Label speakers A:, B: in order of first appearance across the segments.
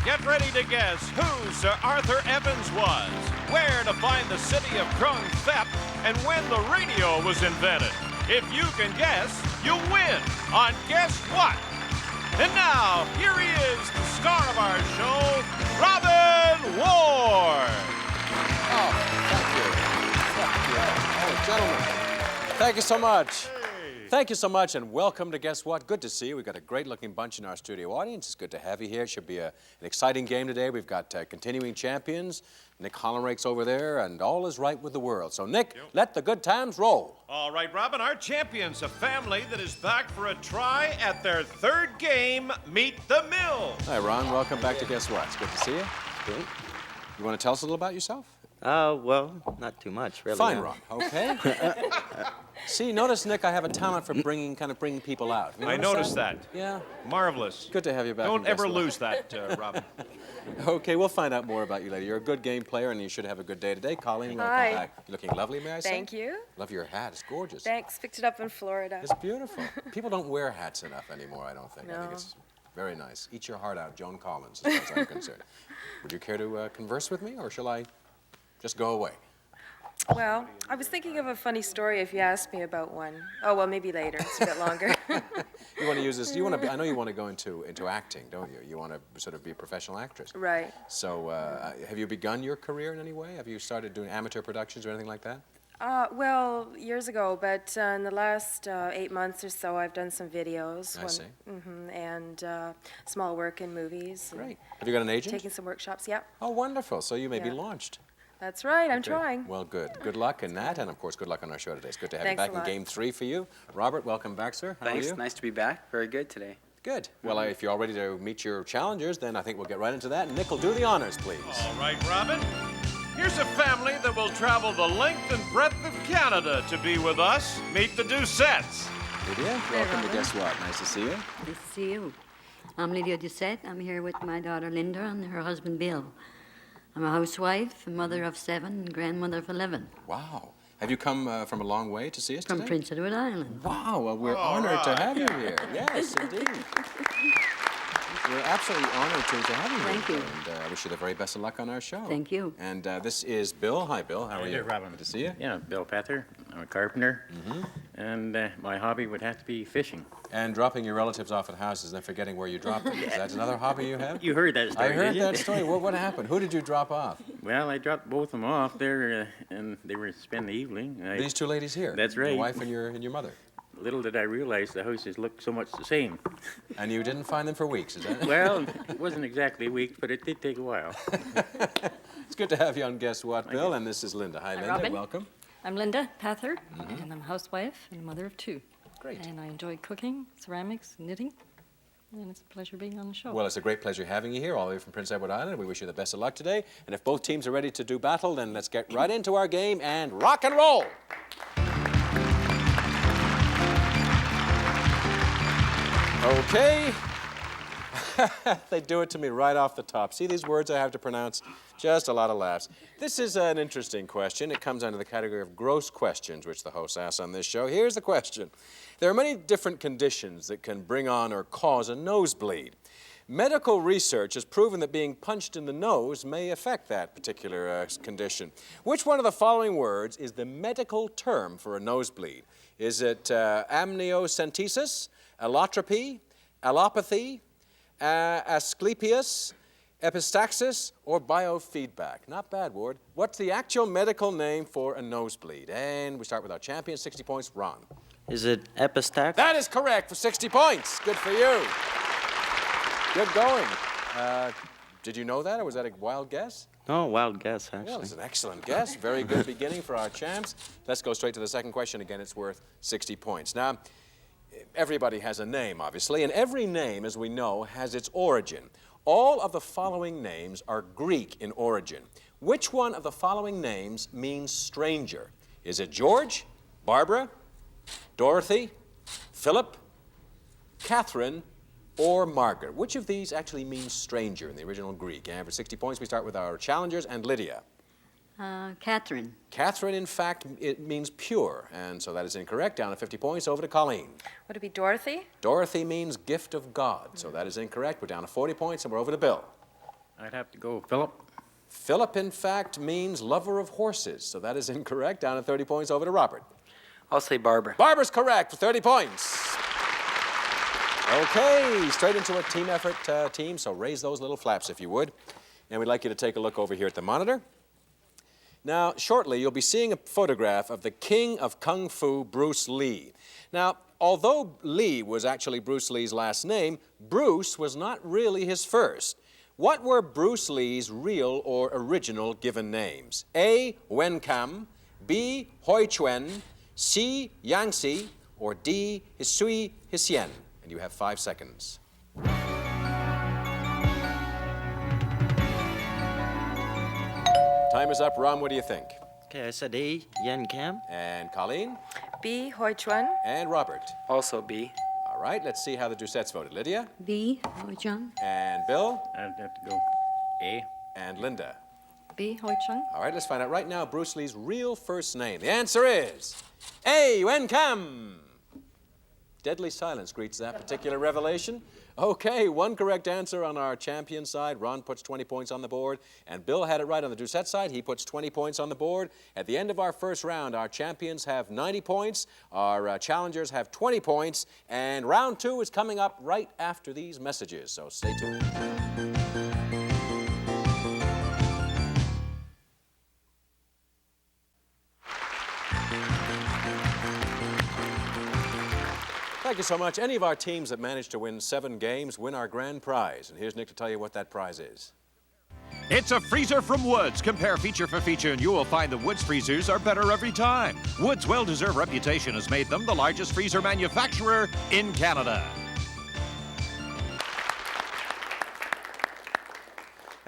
A: Get ready to guess who Sir Arthur Evans was, where to find the city of Krung Thep, and when the radio was invented. If you can guess, you'll win on Guess What? And now, here he is, the star of our show, Robin Ward.
B: Oh, thank you. Oh, gentlemen, thank you so much. Thank you so much, and welcome to Guess What? Good to see you. We've got a great-looking bunch in our studio audience. It's good to have you here. It should be an exciting game today. We've got continuing champions. Nick Hollenrake's over there, and all is right with the world. So, Nick, let the good times roll.
A: All right, Robin, our champions, a family that is back for a try at their third game, Meet the Mill.
B: Hi, Ron. Welcome back to Guess What? It's good to see you.
C: Good.
B: You want to tell us a little about yourself?
C: Well, not too much, really.
B: Fine, Ron. Okay. See, notice, Nick, I have a talent for bringing people out. You
A: I noticed that.
B: Yeah.
A: Marvelous.
B: Good to have you back.
A: Don't
B: in Guess
A: ever
B: What.
A: lose that, Robin.
B: Okay, we'll find out more about you later. You're a good game player, and you should have a good day today. Colleen, welcome
D: Hi.
B: back. You're looking lovely, may I say?
D: Thank you.
B: Love your hat. It's gorgeous.
D: Thanks. Picked it up in Florida.
B: It's beautiful. People don't wear hats enough anymore, I don't think. I think
D: No.
B: it's very nice. Eat your heart out, Joan Collins, as far as I'm concerned. Would you care to converse with me, or shall I just go away?
D: Well, I was thinking of a funny story if you asked me about one. Oh, well, maybe later. It's a bit longer.
B: You want to use this? You want to? I know you want to go into acting, don't you? You want to sort of be a professional actress.
D: Right.
B: So, have you begun your career in any way? Have you started doing amateur productions or anything like that?
D: Well, years ago, but in the last 8 months or so, I've done some videos.
B: I see.
D: And small work in movies. and
B: Great. Have you got an agent?
D: Taking some workshops. Yep.
B: Oh, wonderful. So you may be
D: Yeah.
B: launched.
D: That's right. I'm
B: Okay.
D: trying.
B: Well, good. Good luck in that, and of course, good luck on our show today. It's good to have
D: Thanks
B: you
D: a
B: back in
D: lot.
B: Game 3 for you. Robert, welcome back, sir. How
E: Thanks.
B: are you?
E: Nice to be back. Very good today.
B: Good. Well, if you're all ready to meet your challengers, then I think we'll get right into that. Nick will do the honors, please.
A: All right, Robin. Here's a family that will travel the length and breadth of Canada to be with us. Meet the Doucettes.
B: Lydia, welcome to Guess What? Nice to see you.
F: Nice to see you. I'm Lydia Doucette. I'm here with my daughter Linda and her husband Bill. I'm a housewife, a mother of 7, and grandmother of 11.
B: Wow. Have you come from a long way to see us
F: From
B: today?
F: Prince Edward Island.
B: Wow. Well, we're honored to have you here. Yes, indeed. We're absolutely honored to have you here.
F: Thank you.
B: And I wish you the very best of luck on our show.
F: Thank you.
B: And this is Bill. Hi, Bill. How are you?
G: Robin.
B: Good to see you.
G: Yeah, Bill Pether. I'm a carpenter. And my hobby would have to be fishing.
B: And dropping your relatives off at houses and then forgetting where you dropped them. Is that another hobby you have?
G: You heard that story,
B: I heard
G: did you?
B: that story. What happened? Who did you drop off?
G: Well, I dropped both of them off there, and they were to spend the evening.
B: These two ladies here.
G: That's
B: Your
G: right.
B: wife and your mother.
G: Little did I realize the houses looked so much the same.
B: And you didn't find them for weeks, is that?
G: Well, it wasn't exactly a week, but it did take a while.
B: It's good to have you on Guess What, Bill. And this is Linda. Hi, Linda.
H: Robin.
B: Welcome.
H: I'm Linda Pather, and I'm a housewife and a mother of 2.
B: Great.
H: And I enjoy cooking, ceramics, knitting, and it's a pleasure being on the show.
B: Well, it's a great pleasure having you here, all the way from Prince Edward Island. We wish you the best of luck today. And if both teams are ready to do battle, then let's get right into our game and rock and roll. Okay. They do it to me right off the top. See these words I have to pronounce? Just a lot of laughs. This is an interesting question. It comes under the category of gross questions, which the host asks on this show. Here's the question. There are many different conditions that can bring on or cause a nosebleed. Medical research has proven that being punched in the nose may affect that particular condition. Which one of the following words is the medical term for a nosebleed? Is it amniocentesis, allotropy, allopathy, Asclepius, epistaxis, or biofeedback? Not bad, Ward. What's the actual medical name for a nosebleed? And we start with our champion, 60 points, Ron.
C: Is it epistax?
B: That is correct for 60 points. Good for you. Good going. Did you know that, or was that a wild guess?
C: No, wild guess,
B: Well,
C: actually.
B: it's an excellent guess. Very good beginning for our champs. Let's go straight to the second question. Again, it's worth 60 points. Now, everybody has a name, obviously, and every name, as we know, has its origin. All of the following names are Greek in origin. Which one of the following names means stranger? Is it George, Barbara, Dorothy, Philip, Catherine, or Margaret? Which of these actually means stranger in the original Greek? And for 60 points, we start with our challengers and Lydia.
F: Catherine.
B: Catherine, in fact, it means pure, and so that is incorrect. Down to 50 points, over to Colleen.
D: Would it be Dorothy?
B: Dorothy means gift of God, so that is incorrect. We're down to 40 points, and we're over to Bill.
G: I'd have to go Philip.
B: Philip, in fact, means lover of horses, so that is incorrect. Down at 30 points, over to Robert.
E: I'll say Barbara.
B: Barbara's correct for 30 points. Okay, straight into a team effort team, so raise those little flaps if you would. And we'd like you to take a look over here at the monitor. Now, shortly, you'll be seeing a photograph of the king of Kung Fu, Bruce Lee. Now, although Lee was actually Bruce Lee's last name, Bruce was not really his first. What were Bruce Lee's real or original given names? A. Wen Kam, B. Hoi Chuen, C. Yangtze, or D. Hisui Hisien? And you have 5 seconds. Time is up. Ron, what do you think?
C: Okay, I said A, Yen Kam.
B: And Colleen?
D: B. Hoi Chuan.
B: And Robert?
E: Also B.
B: All right, let's see how the Doucettes voted. Lydia?
F: B. Hoi Chun.
B: And Bill?
G: I'd have to go A.
B: And Linda?
H: B. Hoi Chung.
B: All right, let's find out right now Bruce Lee's real first name. The answer is A. Wen Kam. Deadly silence greets that particular revelation. Okay, one correct answer on our champion side. Ron puts 20 points on the board, and Bill had it right on the Doucette side. He puts 20 points on the board. At the end of our first round, our champions have 90 points, our challengers have 20 points, and round 2 is coming up right after these messages, so stay tuned. Thank you so much. Any of our teams that manage to win 7 games win our grand prize. And here's Nick to tell you what that prize is.
A: It's a freezer from Woods. Compare feature for feature, and you will find the Woods freezers are better every time. Woods' well-deserved reputation has made them the largest freezer manufacturer in Canada.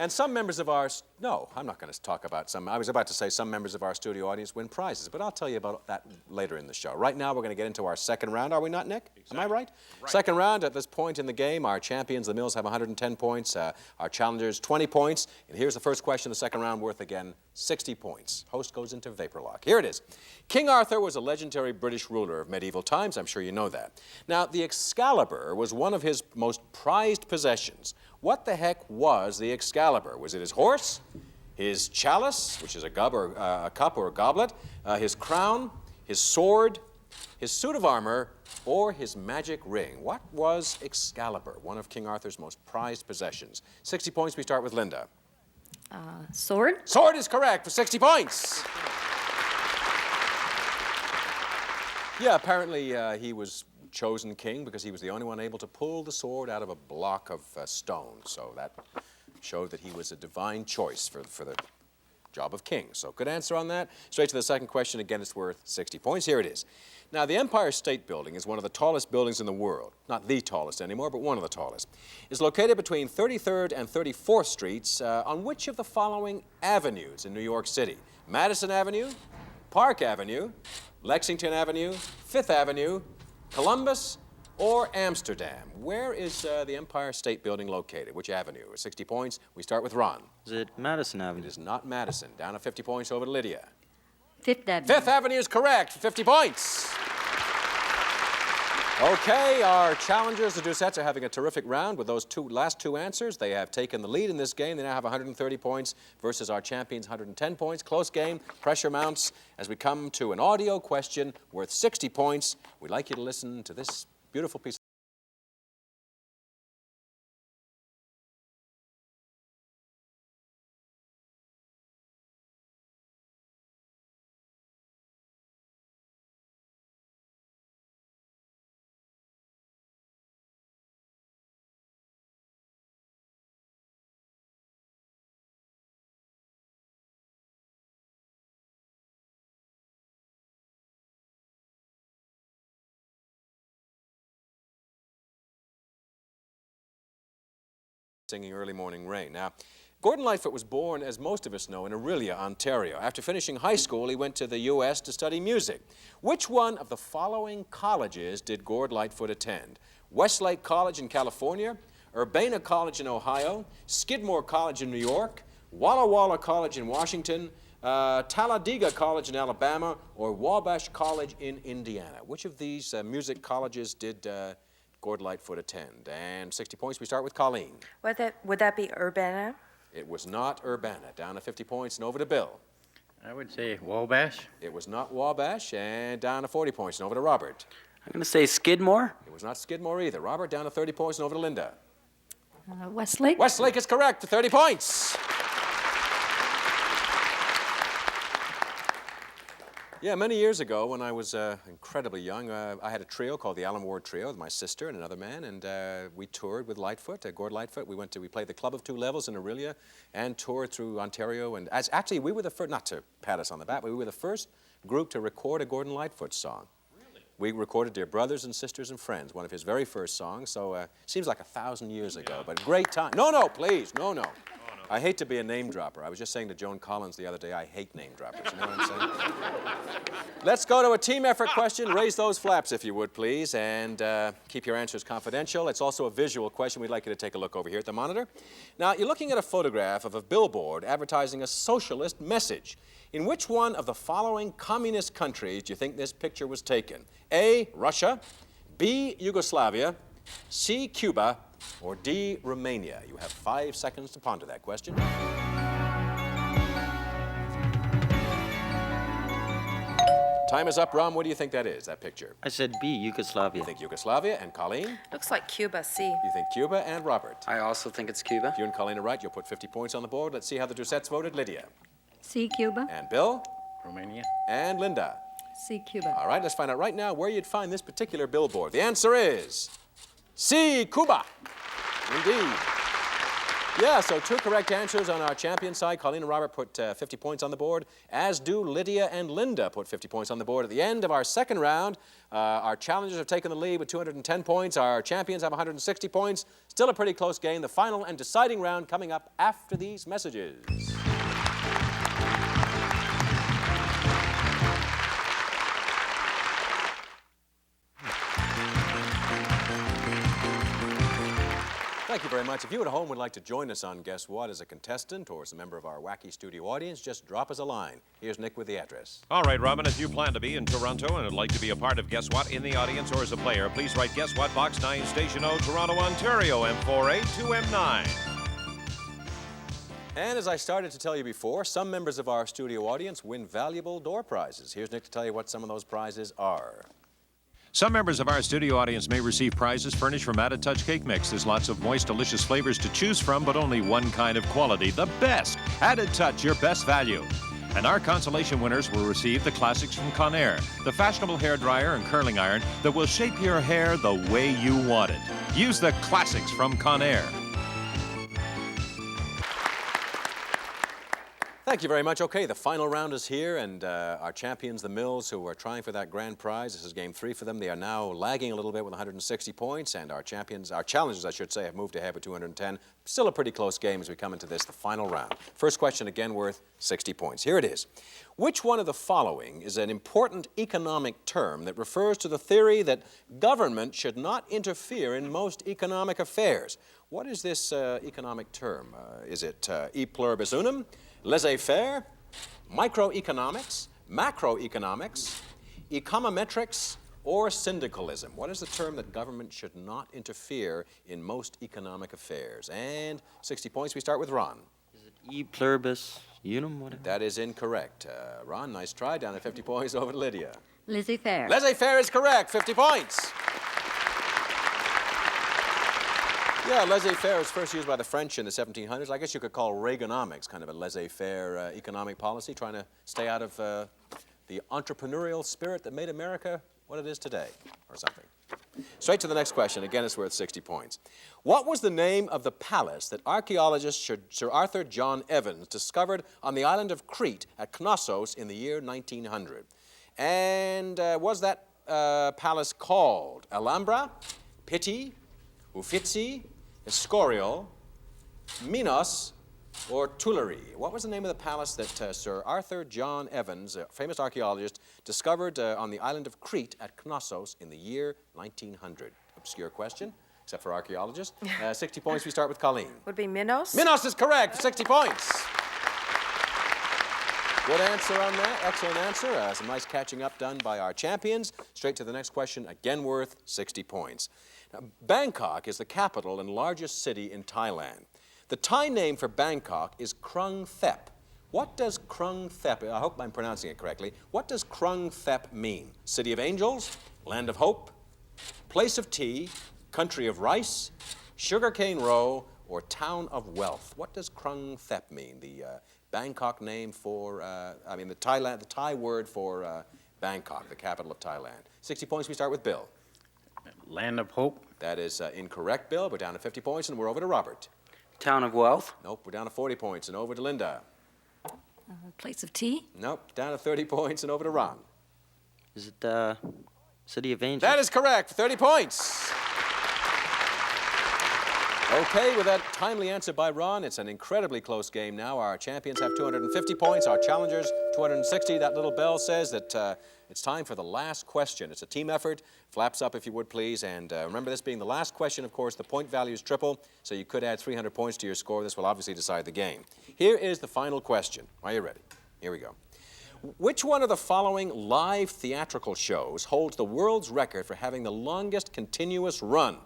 B: And some members of our... No, I'm not going to talk about some... I was about to say some members of our studio audience win prizes, but I'll tell you about that later in the show. Right now, we're going to get into our second round. Are we not, Nick? Exactly. Am I right? Second round, at this point in the game, our champions, the Mills, have 110 points. Our challengers, 20 points. And here's the first question of the second round, worth, again, 60 points. Host goes into vapor lock. Here it is. King Arthur was a legendary British ruler of medieval times. I'm sure you know that. Now, the Excalibur was one of his most prized possessions. What the heck was the Excalibur? Was it his horse, his chalice, which is a cup or a goblet, his crown, his sword, his suit of armor, or his magic ring? What was Excalibur, one of King Arthur's most prized possessions? 60 points. We start with Linda.
H: Sword.
B: Sword is correct for 60 points. Yeah, apparently he was chosen king because he was the only one able to pull the sword out of a block of stone. So that showed that he was a divine choice for the job of king. So good answer on that. Straight to the second question. Again, it's worth 60 points. Here it is. Now, the Empire State Building is one of the tallest buildings in the world. Not the tallest anymore, but one of the tallest. It's located between 33rd and 34th Streets on which of the following avenues in New York City? Madison Avenue, Park Avenue, Lexington Avenue, Fifth Avenue, Columbus, or Amsterdam? Where is the Empire State Building located? Which avenue? 60 points. We start with Ron.
C: Is it Madison Avenue?
B: It is not Madison. Down to 50 points, over to Lydia.
F: Fifth Avenue.
B: Fifth Avenue is correct for 50 points. Okay, our challengers, the Doucettes, are having a terrific round with those last two answers. They have taken the lead in this game. They now have 130 points versus our champions, 110 points. Close game, pressure mounts as we come to an audio question worth 60 points. We'd like you to listen to this beautiful piece. Singing Early Morning Rain. Now, Gordon Lightfoot was born, as most of us know, in Orillia, Ontario. After finishing high school, he went to the U.S. to study music. Which one of the following colleges did Gord Lightfoot attend? Westlake College in California, Urbana College in Ohio, Skidmore College in New York, Walla Walla College in Washington, Talladega College in Alabama, or Wabash College in Indiana? Which of these music colleges did Gord Lightfoot attend? And 60 points, we start with Colleen.
D: Would that be Urbana?
B: It was not Urbana. Down to 50 points and over to Bill.
G: I would say Wabash.
B: It was not Wabash, and down to 40 points and over to Robert.
E: I'm going to say Skidmore.
B: It was not Skidmore either. Robert, down to 30 points and over to Linda.
H: Westlake.
B: Westlake is correct for 30 points. Yeah, many years ago when I was incredibly young, I had a trio called the Alan Ward Trio with my sister and another man, and we toured with Lightfoot, Gord Lightfoot. We played the Club of Two Levels in Orillia and toured through Ontario. And actually, we were the first, not to pat us on the back, but we were the first group to record a Gordon Lightfoot song. We recorded Dear Brothers and Sisters and Friends, one of his very first songs, so seems like 1,000 years ago, but great time. No, please, no. I hate to be a name dropper. I was just saying to Joan Collins the other day, I hate name droppers, you know what I'm saying? Let's go to a team effort question. Raise those flaps if you would, please, and keep your answers confidential. It's also a visual question. We'd like you to take a look over here at the monitor. Now, you're looking at a photograph of a billboard advertising a socialist message. In which one of the following communist countries do you think this picture was taken? A, Russia, B, Yugoslavia, C, Cuba, or D, Romania? You have 5 seconds to ponder that question. Time is up. Ron, what do you think that is, that picture?
C: I said B, Yugoslavia.
B: You think Yugoslavia, and Colleen?
D: Looks like Cuba, C.
B: You think Cuba, and Robert?
E: I also think it's Cuba.
B: If you and Colleen are right, you'll put 50 points on the board. Let's see how the Doucettes voted. Lydia.
F: C, Cuba.
B: And Bill.
G: Romania.
B: And Linda.
H: C, Cuba.
B: All right, let's find out right now where you'd find this particular billboard. The answer is C, Cuba. Indeed. Yeah, so 2 correct answers on our champion side. Colleen and Robert put 50 points on the board, as do Lydia and Linda put 50 points on the board. At the end of our second round, our challengers have taken the lead with 210 points. Our champions have 160 points. Still a pretty close game. The final and deciding round coming up after these messages. Thank you very much. If you at home would like to join us on Guess What as a contestant or as a member of our wacky studio audience, just drop us a line. Here's Nick with the address.
A: All right, Robin, if you plan to be in Toronto and would like to be a part of Guess What in the audience or as a player, please write Guess What, Box 9, Station O, Toronto, Ontario, M482M9.
B: And as I started to tell you before, some members of our studio audience win valuable door prizes. Here's Nick to tell you what some of those prizes are.
A: Some members of our studio audience may receive prizes furnished from Added Touch Cake Mix. There's lots of moist, delicious flavors to choose from, but only one kind of quality. The best. Added Touch, your best value. And our consolation winners will receive the classics from Conair, the fashionable hair dryer and curling iron that will shape your hair the way you want it. Use the classics from Conair.
B: Thank you very much. Okay, the final round is here, and our champions, the Mills, who are trying for that grand prize. This is game 3 for them. They are now lagging a little bit with 160 points, and our champions, our challengers, I should say, have moved ahead with 210. Still a pretty close game as we come into this, the final round. First question, again, worth 60 points. Here it is. Which one of the following is an important economic term that refers to the theory that government should not interfere in most economic affairs? What is this economic term? Is it e pluribus unum, laissez-faire, microeconomics, macroeconomics, econometrics, or syndicalism? What is the term that government should not interfere in most economic affairs? And 60 points. We start with Ron.
C: Is it E pluribus unum? Whatever?
B: That is incorrect. Ron, nice try. Down to 50 points. Over to Lydia.
F: Laissez-faire.
B: Laissez-faire is correct. 50 points. Yeah, laissez-faire was first used by the French in the 1700s. I guess you could call Reaganomics kind of a laissez-faire economic policy, trying to stay out of the entrepreneurial spirit that made America what it is today, or something. Straight to the next question. Again, it's worth 60 points. What was the name of the palace that archaeologist Sir Arthur John Evans discovered on the island of Crete at Knossos in the year 1900? And was that palace called Alhambra, Pitti, Uffizi, Escorial, Minos, or Tuileries? What was the name of the palace that Sir Arthur John Evans, a famous archaeologist, discovered on the island of Crete at Knossos in the year 1900? Obscure question, except for archaeologists. 60 points. We start with Colleen.
D: Would be Minos?
B: Minos is correct. 60 points. Good answer on that. Excellent answer. Some nice catching up done by our champions. Straight to the next question, again worth 60 points. Now, Bangkok is the capital and largest city in Thailand. The Thai name for Bangkok is Krung Thep. What does Krung Thep, I hope I'm pronouncing it correctly, what does Krung Thep mean? City of Angels, Land of Hope, Place of Tea, Country of Rice, Sugarcane Row, or Town of Wealth? What does Krung Thep mean? The Bangkok name for, the Thai word for Bangkok, the capital of Thailand. 60 points, we start with Bill.
G: Land of Hope.
B: That is incorrect, Bill. We're down to 50 points, and we're over to Robert.
E: Town of Wealth.
B: Nope, we're down to 40 points, and over to Linda.
H: Place of tea?
B: Nope, down to 30 points, and over to Ron.
C: Is it City of Angels?
B: That is correct, 30 points. Okay, with that timely answer by Ron, it's an incredibly close game now. Our champions have 250 points, our challengers 260. That little bell says that it's time for the last question. It's a team effort. Flaps up if you would, please. And remember, this being the last question, of course, the point value is triple, so you could add 300 points to your score. This will obviously decide the game. Here is the final question. Are you ready? Here we go. Which one of the following live theatrical shows holds the world's record for having the longest continuous run?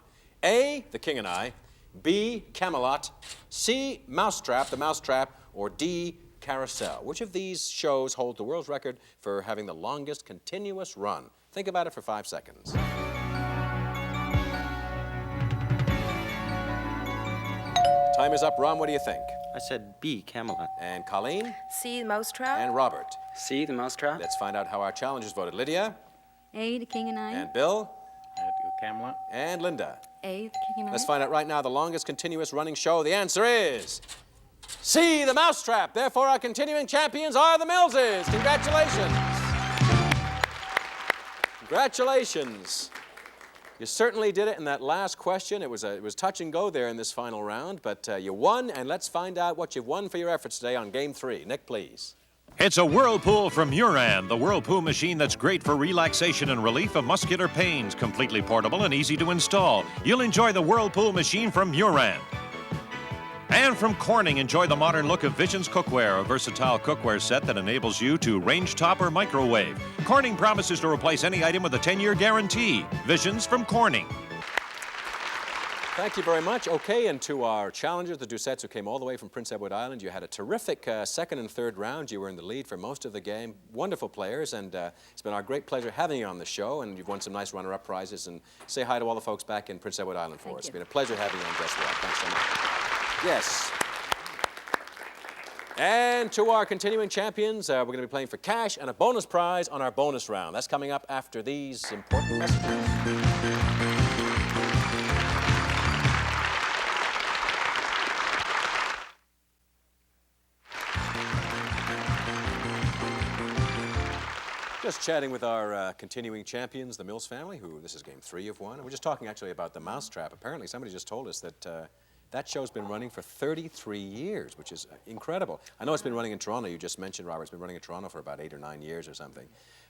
B: A, The King and I, B, Camelot, C, Mousetrap, The Mousetrap, or D, Carousel? Which of these shows hold the world's record for having the longest continuous run? Think about it for 5 seconds. Time is up. Ron, what do you think?
C: I said B, Camelot.
B: And Colleen?
D: C, Mousetrap.
B: And Robert?
E: C, the Mousetrap.
B: Let's find out how our challengers voted. Lydia?
F: A, The King and I.
B: And Bill?
G: Camelot.
B: And Linda?
H: A, the King and I.
B: Let's find out right now the longest continuous running show. The answer is C, The Mousetrap. Therefore, our continuing champions are the Millses. Congratulations. Congratulations. You certainly did it in that last question. It was touch and go there in this final round, but you won, and let's find out what you've won for your efforts today on Game 3. Nick, please.
A: It's a Whirlpool from Muran, the Whirlpool machine that's great for relaxation and relief of muscular pains. Completely portable and easy to install. You'll enjoy the Whirlpool machine from Muran. And from Corning, enjoy the modern look of Visions Cookware, a versatile cookware set that enables you to range top or microwave. Corning promises to replace any item with a 10-year guarantee. Visions from Corning.
B: Thank you very much. Okay, and to our challengers, the Doucettes, who came all the way from Prince Edward Island, you had a terrific second and third round. You were in the lead for most of the game. Wonderful players, and it's been our great pleasure having you on the show, and you've won some nice runner-up prizes. And say hi to all the folks back in Prince Edward Island for us. It's been a pleasure having you on Guess What. Thanks so much. Yes. And to our continuing champions, we're going to be playing for cash and a bonus prize on our bonus round. That's coming up after these important messages. Just chatting with our continuing champions, the Mills family, who this is Game 3 of 1. And we're just talking actually about the Mousetrap. Apparently somebody just told us that that show's been running for 33 years, which is incredible. I know it's been running in Toronto. You just mentioned, Robert, it's been running in Toronto for about 8 or 9 years or something.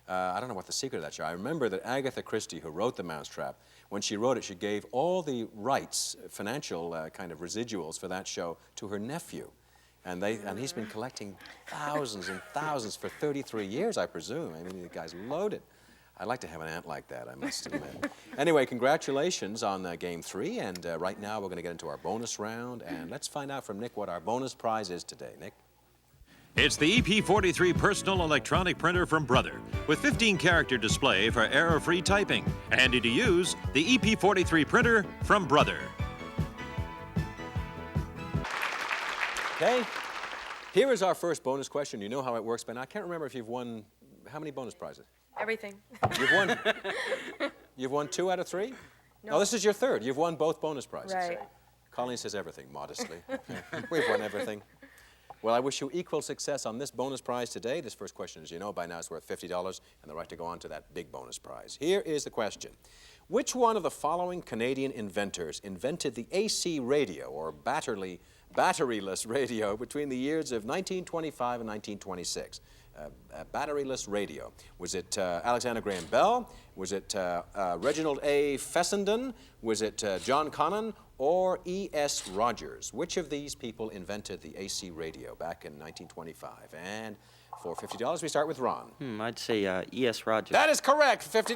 B: I don't know what the secret of that show. I remember that Agatha Christie, who wrote The Mousetrap, when she wrote it, she gave all the rights, financial kind of residuals for that show to her nephew. And he's been collecting thousands and thousands for 33 years, I presume. I mean, the guy's loaded. I'd like to have an aunt like that, I must admit. Anyway, congratulations on Game 3, and right now we're going to get into our bonus round, and let's find out from Nick what our bonus prize is today. Nick?
A: It's the EP43 personal electronic printer from Brother, with 15-character display for error-free typing. Handy to use, the EP43 printer from Brother.
B: Okay, here is our first bonus question. You know how it works, Ben. I can't remember if you've won, how many bonus prizes?
D: Everything.
B: You've won 2 out of 3?
D: No.
B: Oh, this is your third. You've won both bonus prizes.
D: Right.
B: Colleen says everything, modestly. Okay. We've won everything. Well, I wish you equal success on this bonus prize today. This first question, as you know, by now is worth $50 and the right to go on to that big bonus prize. Here is the question. Which one of the following Canadian inventors invented the AC radio, or batteryless radio, between the years of 1925 and 1926? A batteryless radio. Was it Alexander Graham Bell? Was it Reginald A. Fessenden? Was it John Connon or E.S. Rogers? Which of these people invented the AC radio back in 1925? And for $50, we start with Ron.
C: I'd say E.S. Rogers.
B: That is correct, $50.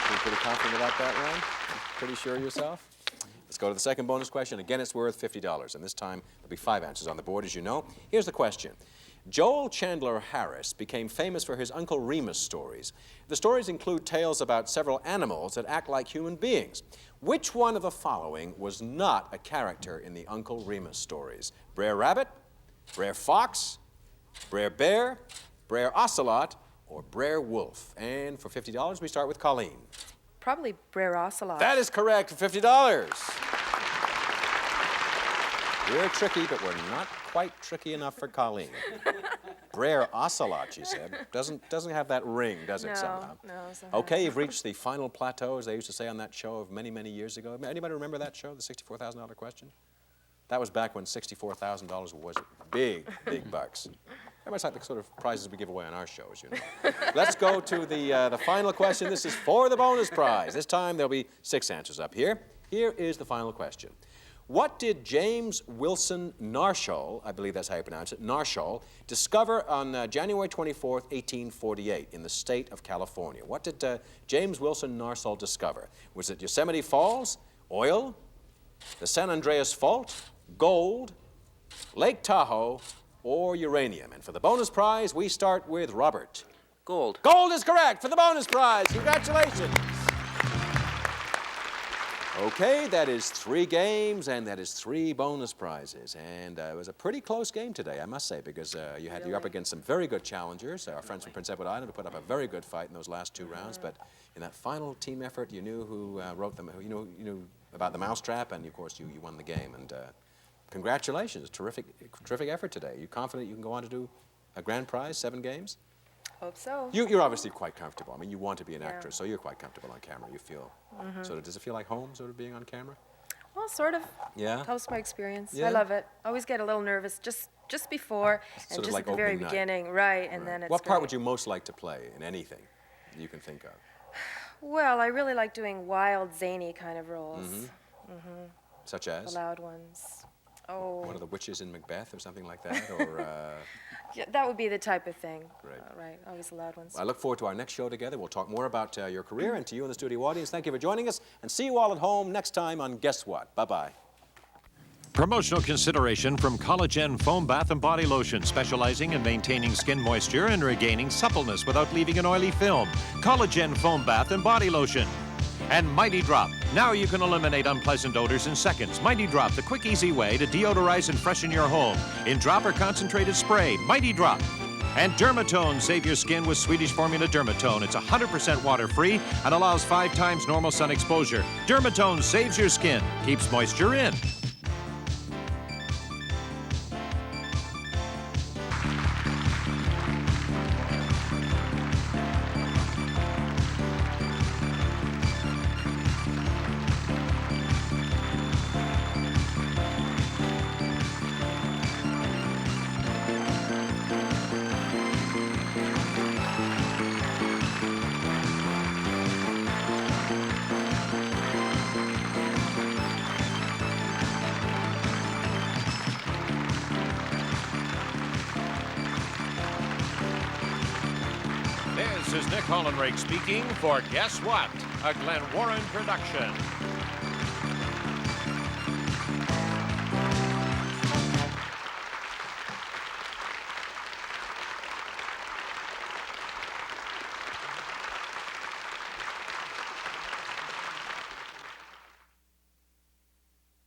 B: Feel pretty confident about that, Ron? Pretty sure of yourself? Let's go to the second bonus question. Again, it's worth $50, and this time there'll be 5 answers on the board, as you know. Here's the question. Joel Chandler Harris became famous for his Uncle Remus stories. The stories include tales about several animals that act like human beings. Which one of the following was not a character in the Uncle Remus stories? Brer Rabbit, Brer Fox, Brer Bear, Brer Ocelot, or Brer Wolf? And for $50, we start with Colleen.
D: Probably Brer Ocelot.
B: That is correct for $50. We're tricky, but we're not quite tricky enough for Colleen. Brer Ocelot, she said. Doesn't have that ring, does it, somehow?
D: No, somehow.
B: Okay, you've reached the final plateau, as they used to say on that show of many, many years ago. Anybody remember that show, the $64,000 question? That was back when $64,000 was big, big bucks. Very much like the sort of prizes we give away on our shows, you know. Let's go to the final question. This is for the bonus prize. This time there'll be 6 answers up here. Here is the final question. What did James Wilson Narshaw, I believe that's how you pronounce it, Narshaw, discover on January 24th, 1848 in the state of California? What did James Wilson Narshaw discover? Was it Yosemite Falls, oil, the San Andreas Fault, gold, Lake Tahoe, or uranium? And for the bonus prize, we start with Robert.
E: Gold.
B: Gold is correct for the bonus prize. Congratulations. Okay, that is 3 games, and that is 3 bonus prizes. And it was a pretty close game today, I must say, because you're up against some very good challengers. Our friends from Prince Edward Island who put up a very good fight in those last 2 rounds. But in that final team effort, you knew who wrote them. You knew about the mousetrap, and of course you won the game. And congratulations, terrific effort today. Are you confident you can go on to do a grand prize, 7 games?
D: Hope so.
B: You're obviously quite comfortable. I mean, you want to be an actress, so you're quite comfortable on camera. You feel sort of. Does it feel like home, sort of being on camera?
D: Well, sort of.
B: Yeah.
D: Helps my experience.
B: Yeah.
D: I love it. I always get a little nervous just before
B: Sort
D: and
B: of
D: just
B: like
D: at the very
B: opening night.
D: beginning, right? And then it's
B: What part
D: great.
B: would you most like to play in anything you can think of?
D: Well, I really like doing wild, zany kind of roles.
B: Such
D: The
B: as
D: loud ones. Oh,
B: one of the witches in Macbeth or something like that? Or
D: yeah, that would be the type of thing.
B: Great.
D: Right, always the loud ones.
B: I look forward to our next show together. We'll talk more about your career, and to you in the studio audience, thank you for joining us, and see you all at home next time on Guess What? Bye-bye.
A: Promotional consideration from Collagen Foam Bath and Body Lotion, specializing in maintaining skin moisture and regaining suppleness without leaving an oily film. Collagen Foam Bath and Body Lotion. And Mighty Drop. Now you can eliminate unpleasant odors in seconds. Mighty Drop, the quick, easy way to deodorize and freshen your home. In drop or concentrated spray, Mighty Drop. And Dermatone, save your skin with Swedish formula Dermatone. It's 100% water-free and allows 5 times normal sun exposure. Dermatone saves your skin, keeps moisture in. This is Nick Hollenrake speaking for Guess What? A Glen Warren production.